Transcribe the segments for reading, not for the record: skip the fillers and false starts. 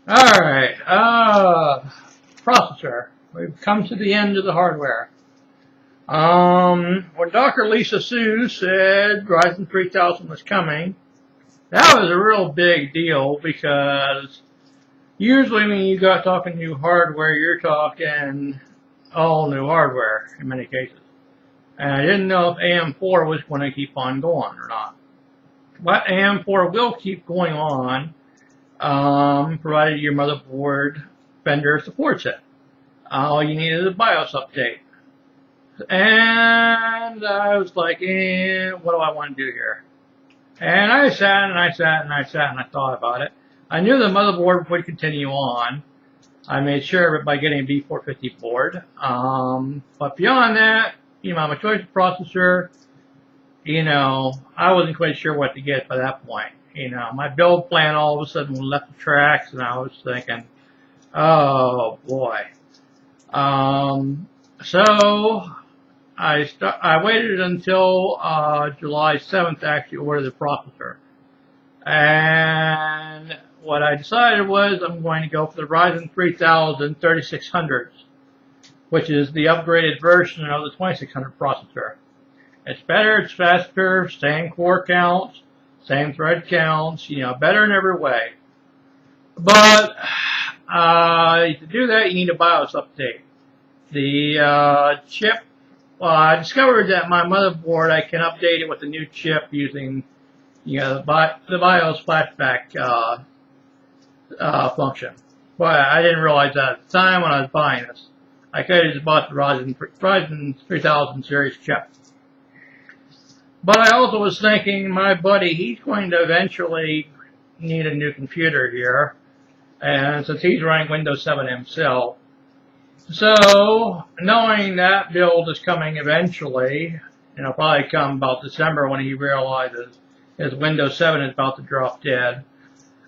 Alright, processor. We've come to the end of the hardware. When Dr. Lisa Su said Ryzen 3000 was coming, that was a real big deal because usually when you got talking new hardware, you're talking all new hardware in many cases. And I didn't know if AM4 was going to keep on going or not. But AM4 will keep going on, provided your motherboard vendor supports it. All you need is a BIOS update. And I was like, what do I want to do here? And I sat and I thought about it. I knew the motherboard would continue on. I made sure of it by getting a B450 board. But beyond that, my choice of processor, I wasn't quite sure what to get by that point. My build plan all of a sudden left the tracks, and I was thinking, oh boy. So I waited until July 7th to actually order the processor. And what I decided was I'm going to go for the Ryzen 3000 3600s, which is the upgraded version of the 2600 processor. It's better, it's faster, same core counts, same thread counts, better in every way. But to do that, you need a BIOS update. The chip, I discovered that my motherboard, I can update it with the new chip using the BIOS flashback function. But I didn't realize that at the time when I was buying this. I could have just bought the Ryzen 3000 series chip. But I also was thinking, my buddy, he's going to eventually need a new computer here. And since he's running Windows 7 himself. So, knowing that build is coming eventually, it'll probably come about December when he realizes his Windows 7 is about to drop dead,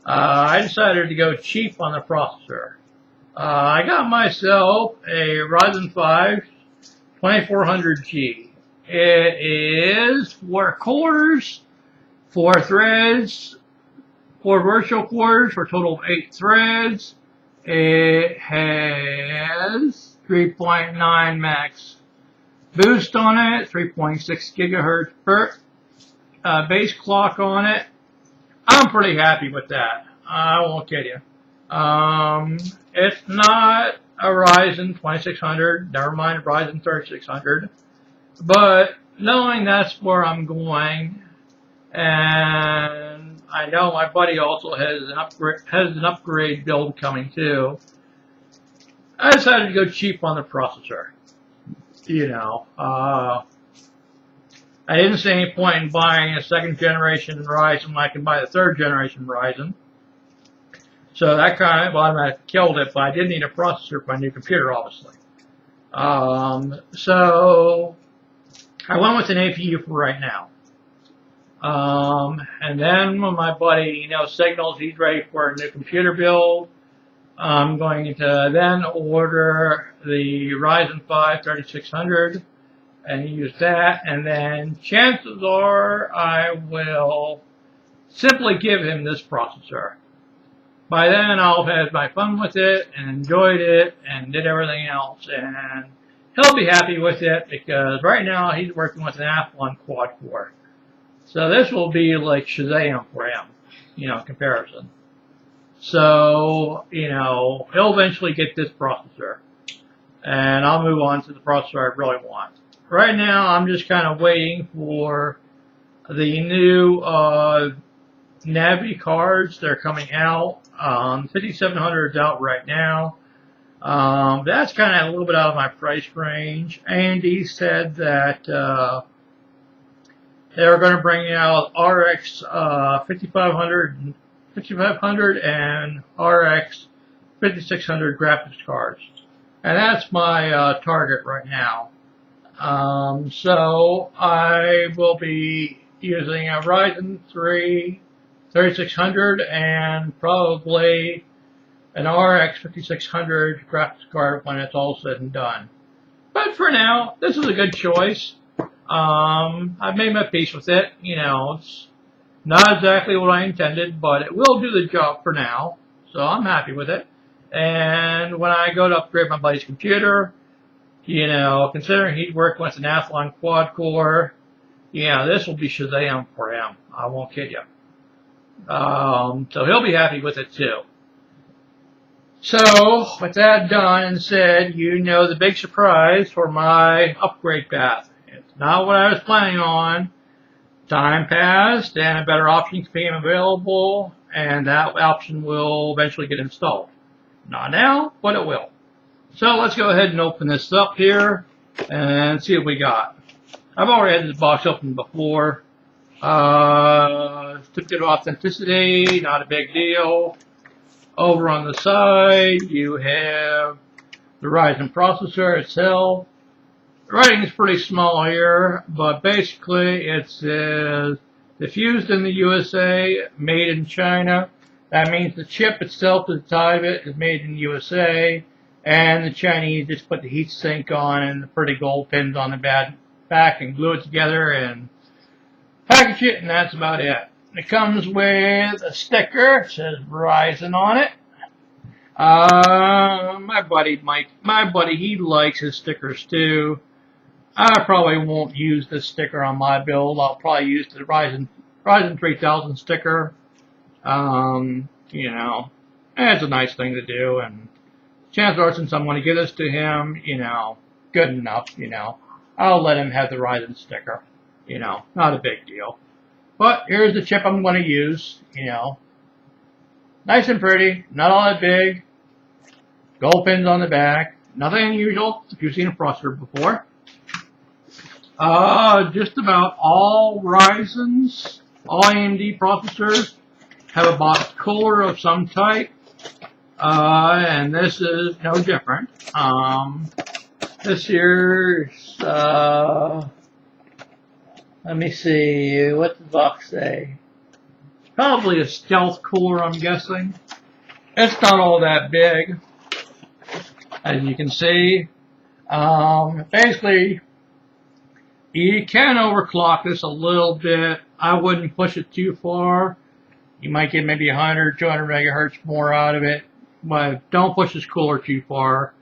I decided to go cheap on the processor. I got myself a Ryzen 5 2400G. It is 4 cores, 4 threads, 4 virtual cores for a total of 8 threads. It has 3.9 max boost on it, 3.6 gigahertz per base clock on it. I'm pretty happy with that. I won't kid you. It's not a Ryzen 2600, never mind a Ryzen 3600. But knowing that's where I'm going, and I know my buddy also has an upgrade build coming too, I decided to go cheap on the processor. I didn't see any point in buying a second generation Ryzen when I can buy the third generation Ryzen. So that kind of automatically killed it, but I did need a processor for my new computer, obviously. So I went with an APU for right now. And then when my buddy, signals he's ready for a new computer build, I'm going to then order the Ryzen 5 3600 and use that, and then chances are I will simply give him this processor. By then I'll have had my fun with it and enjoyed it and did everything else, and he'll be happy with it because right now he's working with an Athlon quad core. So this will be like Shazam for him, comparison. So, he'll eventually get this processor. And I'll move on to the processor I really want. Right now, I'm just kind of waiting for the new Navi cards that are coming out. 5700 is out right now. That's kind of a little bit out of my price range. AMD said that they're going to bring out RX 5500 and RX 5600 graphics cards. And that's my target right now. So I will be using a Ryzen 3 3600 and probably an RX 5600 graphics card when it's all said and done. But for now, this is a good choice. I've made my peace with it. It's not exactly what I intended, but it will do the job for now. So I'm happy with it. And when I go to upgrade my buddy's computer, you know, considering he's working with an Athlon quad core, yeah, this will be Shazam for him. I won't kid you. So he'll be happy with it too. So, with that done and said, you know the big surprise for my upgrade path. It's not what I was planning on. Time passed and a better option became available, and that option will eventually get installed. Not now, but it will. So let's go ahead and open this up here and see what we got. I've already had this box open before. Certificate of authenticity, not a big deal. Over on the side, you have the Ryzen processor itself. The writing is pretty small here, but basically it says diffused in the USA, made in China. That means the chip itself to the side of it is made in the USA, and the Chinese just put the heat sink on and the pretty gold pins on the back and glue it together and package it, and that's about it. It comes with a sticker. It says Verizon on it. My buddy, he likes his stickers too. I probably won't use this sticker on my build. I'll probably use the Ryzen 3000 sticker. You know, it's a nice thing to do, and chances are, since I'm going to give this to him, you know, good enough, you know, I'll let him have the Ryzen sticker. You know, not a big deal. But here's the chip I'm going to use, you know. Nice and pretty, not all that big. Gold pins on the back. Nothing unusual if you've seen a processor before. Just about all Ryzen's, all AMD processors have a box cooler of some type. And this is no different. This here's, let me see, what's the box say? Probably a stealth cooler, I'm guessing. It's not all that big, as you can see. Basically, you can overclock this a little bit. I wouldn't push it too far. You might get maybe 100, 200 megahertz more out of it, but don't push this cooler too far.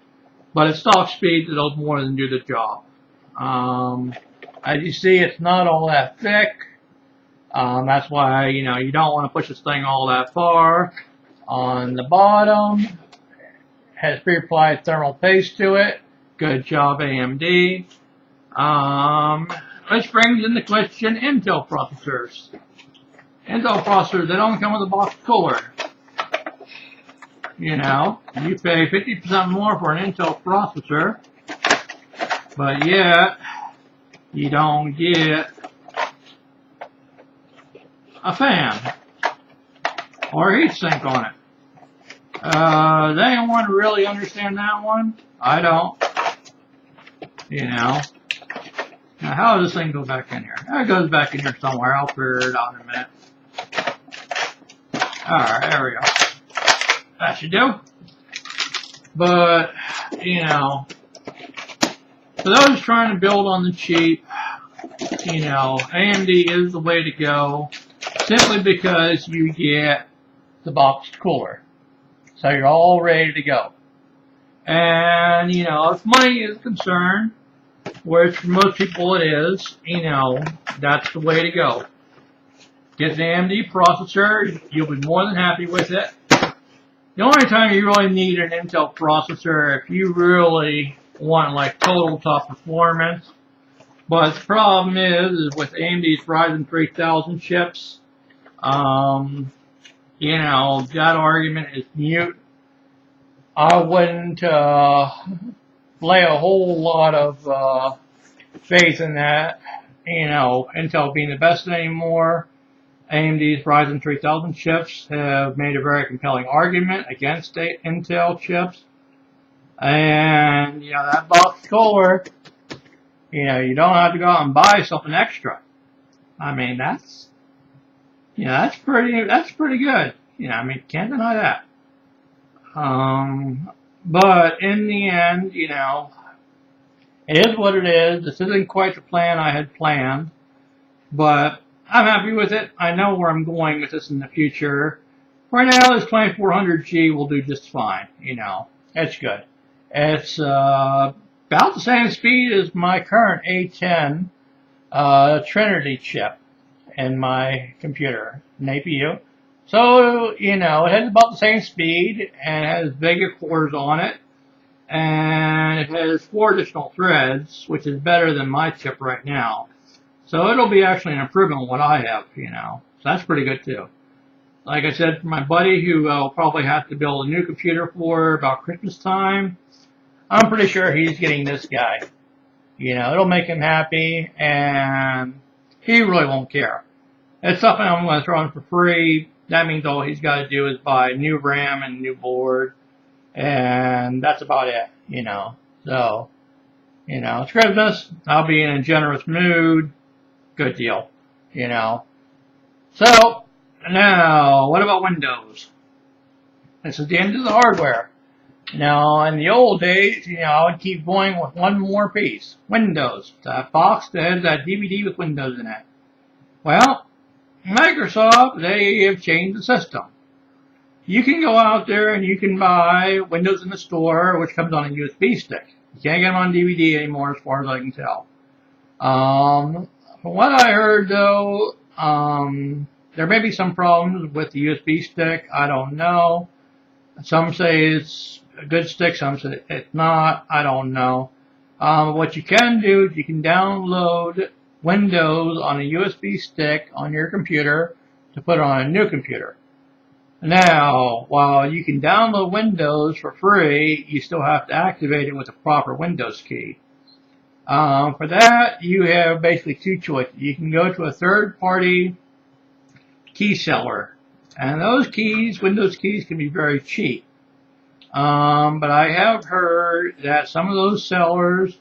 But at stock speed, it'll more than do the job. As you see, it's not all that thick. That's why, you know, you don't want to push this thing all that far. On the bottom, has pre-applied thermal paste to it. Good job, AMD. Which brings into question Intel processors. Intel processors, they don't come with a box cooler. You know, you pay 50% more for an Intel processor, but yet you don't get a fan or a heatsink on it. Does anyone really understand that one? I don't. You know. Now, how does this thing go back in here? It goes back in here somewhere. I'll figure it out in a minute. Alright, there we go. That should do. But, you know, for those trying to build on the cheap, you know, AMD is the way to go, simply because you get the boxed cooler. So you're all ready to go. And, you know, if money is concerned, which for most people it is, you know, that's the way to go. Get an AMD processor, you'll be more than happy with it. The only time you really need an Intel processor if you really want like total top performance. But the problem is with AMD's Ryzen 3000 chips, you know, that argument is mute. I wouldn't lay a whole lot of faith in that, you know, Intel being the best anymore. AMD's Ryzen 3000 chips have made a very compelling argument against Intel chips. And, you know, that box cooler, you know, you don't have to go out and buy something extra. I mean, that's, you know, that's pretty good. You know, I mean, can't deny that. But in the end, you know, it is what it is. This isn't quite the plan I had planned, but I'm happy with it. I know where I'm going with this in the future. Right now, this 2400G will do just fine. You know, it's good. It's about the same speed as my current A10 Trinity chip in my computer, an APU. So, you know, it has about the same speed and has bigger cores on it. And it has 4 additional threads, which is better than my chip right now. So it'll be actually an improvement on what I have, you know. So that's pretty good too. Like I said, for my buddy who will probably have to build a new computer for about Christmas time, I'm pretty sure he's getting this guy. You know, it'll make him happy, and he really won't care. It's something I'm going to throw in for free. That means all he's got to do is buy new RAM and new board, and that's about it, you know. So, you know, it's Christmas. I'll be in a generous mood. Good deal, you know. So, now, what about Windows? This is the end of the hardware. Now, in the old days, you know, I would keep going with one more piece. Windows. That box that has that DVD with Windows in it. Well, Microsoft, they have changed the system. You can go out there and you can buy Windows in the store, which comes on a USB stick. You can't get them on DVD anymore, as far as I can tell. From what I heard, though, there may be some problems with the USB stick. I don't know. Some say it's a good stick, some say it's not. I don't know. What you can do is you can download Windows on a USB stick on your computer to put on a new computer. Now, while you can download Windows for free, you still have to activate it with a proper Windows key. For that, you have basically 2 choices. You can go to a third-party key seller, and those keys, Windows keys, can be very cheap. But I have heard that some of those sellers,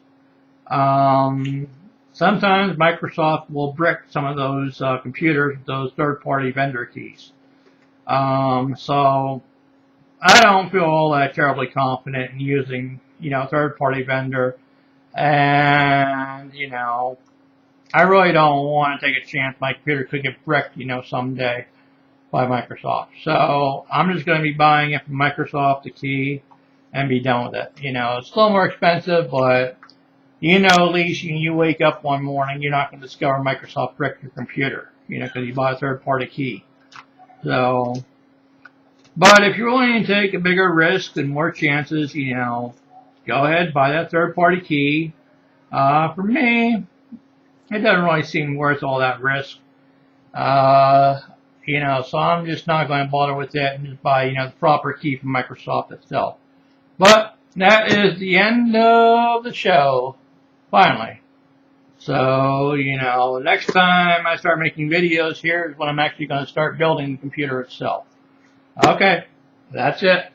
sometimes Microsoft will brick some of those computers with those third-party vendor keys. So I don't feel all that terribly confident in using, you know, third-party vendor. And, you know, I really don't want to take a chance my computer could get bricked, you know, someday by Microsoft. So I'm just going to be buying it from Microsoft, the key, and be done with it. You know, it's a little more expensive, but, you know, at least you wake up one morning, you're not going to discover Microsoft bricked your computer, you know, because you bought a third-party key. So, but if you're willing to take a bigger risk and more chances, you know, go ahead, buy that third-party key. For me, it doesn't really seem worth all that risk. You know, so I'm just not going to bother with it and just buy, you know, the proper key from Microsoft itself. But that is the end of the show, finally. So, you know, next time I start making videos, here is when I'm actually going to start building the computer itself. Okay, that's it.